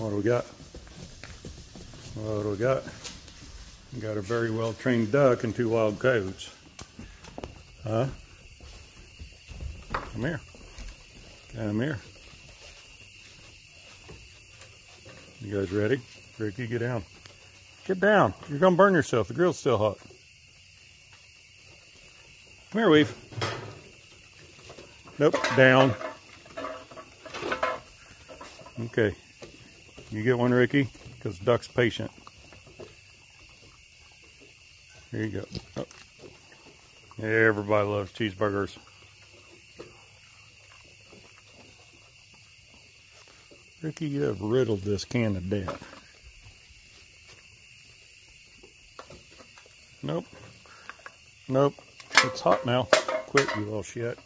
What do we got? What do we got? We got a very well trained duck and 2 wild coyotes. Huh? Come here. Come here. You guys ready? Ricky, get down. Get down. You're gonna burn yourself. The grill's still hot. Come here, Weave. Nope, down. Okay. You get one, Ricky, because the duck's patient. Here you go. Oh. Everybody loves cheeseburgers. Ricky, you have riddled this can to death. Nope. Nope. It's hot now. Quit, you little shit.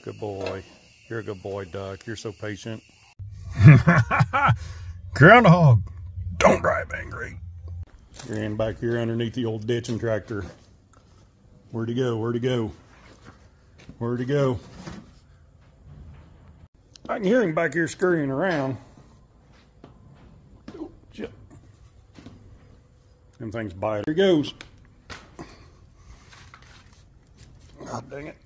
Good boy. You're a good boy, duck. You're so patient. Groundhog. Don't drive angry. You're in back here underneath the old ditching tractor. Where'd he go? Where'd he go? Where'd he go? I can hear him back here scurrying around. Oh, shit. Them things bite. Here he goes. God dang it.